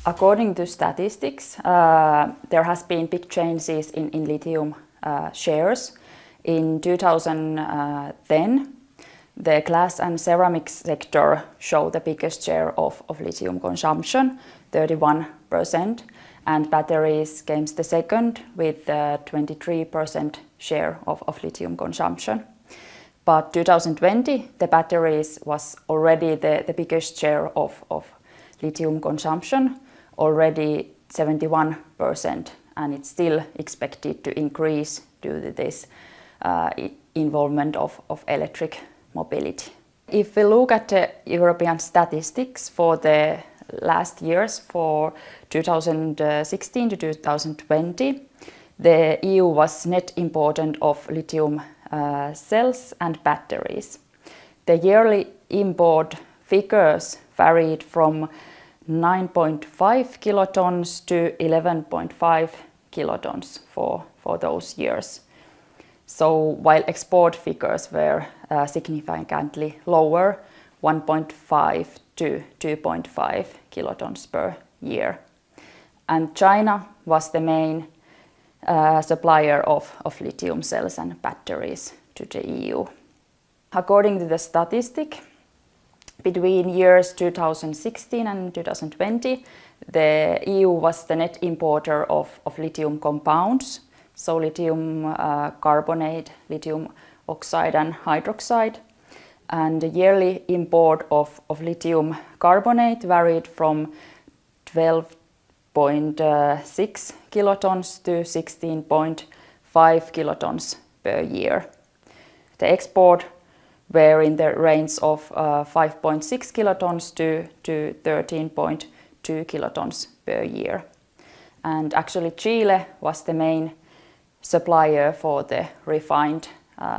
According to statistics, there has been big changes in lithium shares. In 2010, the glass and ceramics sector showed the biggest share of lithium consumption, 31%, and batteries came the second with 23% share of lithium consumption. But 2020, the batteries was already the biggest share of lithium consumption, already 71%, and it's still expected to increase due to this involvement of electric mobility. If we look at the European statistics for the last years, for 2016 to 2020, the EU was net importer of lithium cells and batteries. The yearly import figures varied from 9.5 kilotons to 11.5 kilotons for those years. So while export figures were significantly lower, 1.5 to 2.5 kilotons per year. And China was the main supplier of lithium cells and batteries to the EU. According to the statistic, between years 2016 and 2020, the EU was the net importer of lithium compounds, so lithium carbonate, lithium oxide and hydroxide. And the yearly import of lithium carbonate varied from 12.6 kilotons to 16.5 kilotons per year. The export were in the range of 5.6 kilotons to 13.2 kilotons per year. And actually Chile was the main supplier for the refined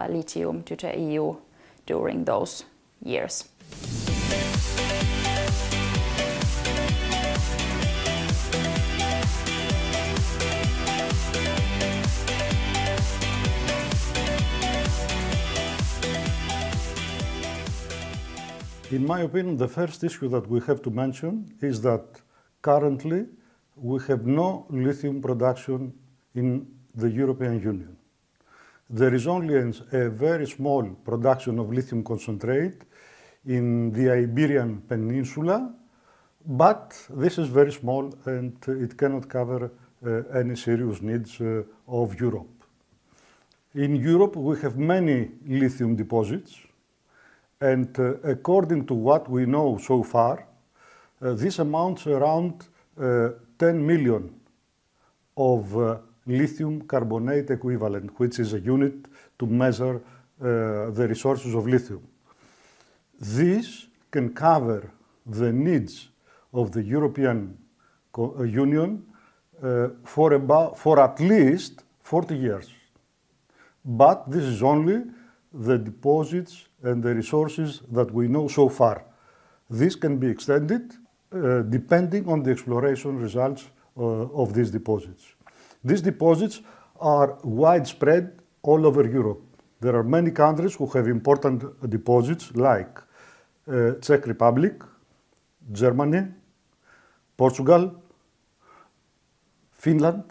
lithium to the EU during those years. In my opinion, the first issue that we have to mention is that currently we have no lithium production in the European Union. There is only a very small production of lithium concentrate in the Iberian Peninsula, but this is very small and it cannot cover any serious needs of Europe. In Europe, we have many lithium deposits, and according to what we know so far, this amounts around 10 million of lithium carbonate equivalent, which is a unit to measure the resources of lithium. This can cover the needs of the European Union for at least 40 years. But this is only the deposits and the resources that we know so far. This can be extended depending on the exploration results of these deposits. These deposits are widespread all over Europe. There are many countries who have important deposits like Czech Republic, Germany, Portugal, Finland,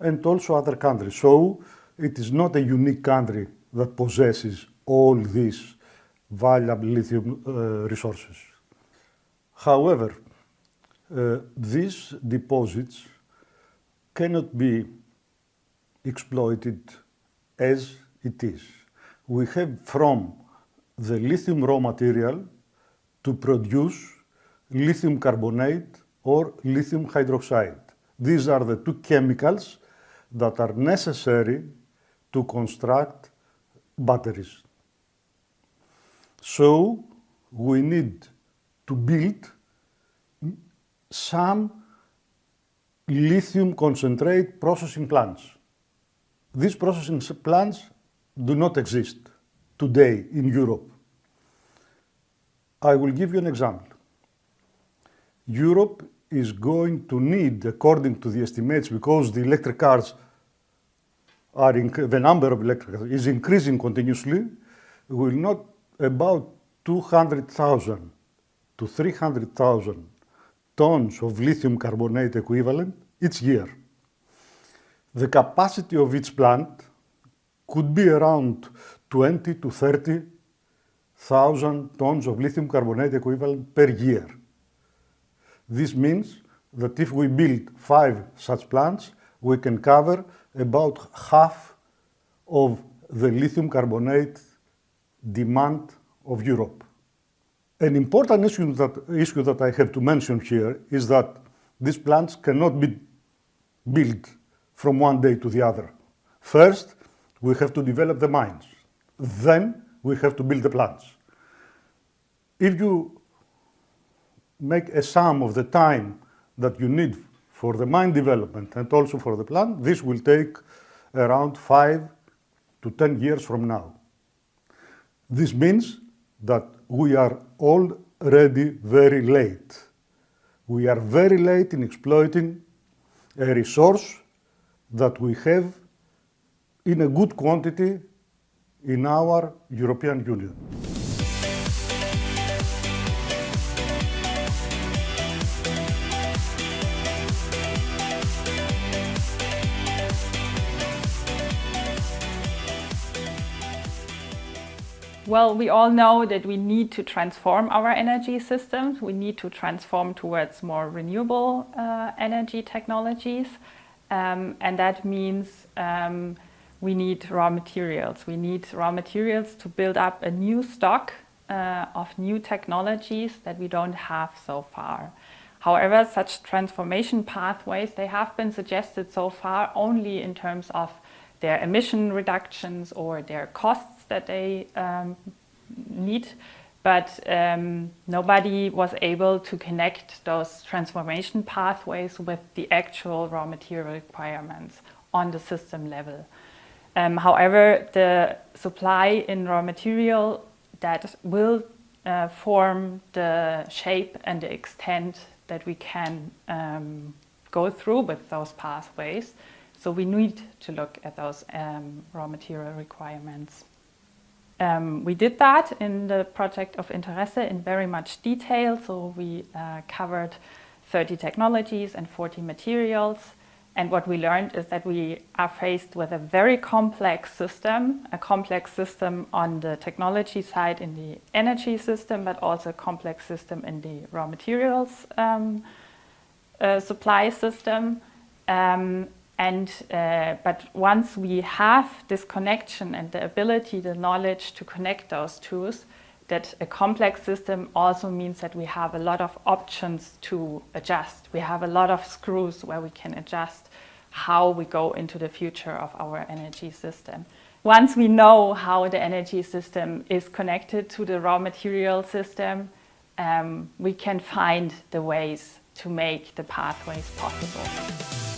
and also other countries. So it is not a unique country that possesses all these valuable lithium resources. However, these deposits cannot be exploited as it is. We have from the lithium raw material to produce lithium carbonate or lithium hydroxide. These are the two chemicals that are necessary to construct batteries. So we need to build some lithium concentrate processing plants. These processing plants do not exist today in Europe. I will give you an example. Europe is going to need, according to the estimates, because the electric cars the number of electric cars is increasing continuously, will not about 200,000 to 300,000 tons of lithium carbonate equivalent each year. The capacity of each plant could be around 20 to 30,000 tons of lithium carbonate equivalent per year. This means that if we build 5 such plants, we can cover about half of the lithium carbonate demand of Europe. An important issue that I have to mention here is that these plants cannot be built from one day to the other. First, we have to develop the mines. Then, we have to build the plants. If you make a sum of the time that you need for the mine development and also for the plant, this will take around 5 to 10 years from now. This means that we are already very late. We are very late in exploiting a resource that we have in a good quantity in our European Union. Well, we all know that we need to transform our energy systems. We need to transform towards more renewable energy technologies. And that means we need raw materials. We need raw materials to build up a new stock of new technologies that we don't have so far. However, such transformation pathways, they have been suggested so far only in terms of their emission reductions or their costs that they need, but nobody was able to connect those transformation pathways with the actual raw material requirements on the system level. However, the supply in raw material that will form the shape and the extent that we can go through with those pathways. So we need to look at those raw material requirements. We did that in the project of Interesse in very much detail. So we covered 30 technologies and 40 materials. And what we learned is that we are faced with a very complex system on the technology side in the energy system, but also a complex system in the raw materials supply system. But once we have this connection and the ability, the knowledge to connect those two, that a complex system also means that we have a lot of options to adjust. We have a lot of screws where we can adjust how we go into the future of our energy system. Once we know how the energy system is connected to the raw material system, we can find the ways to make the pathways possible.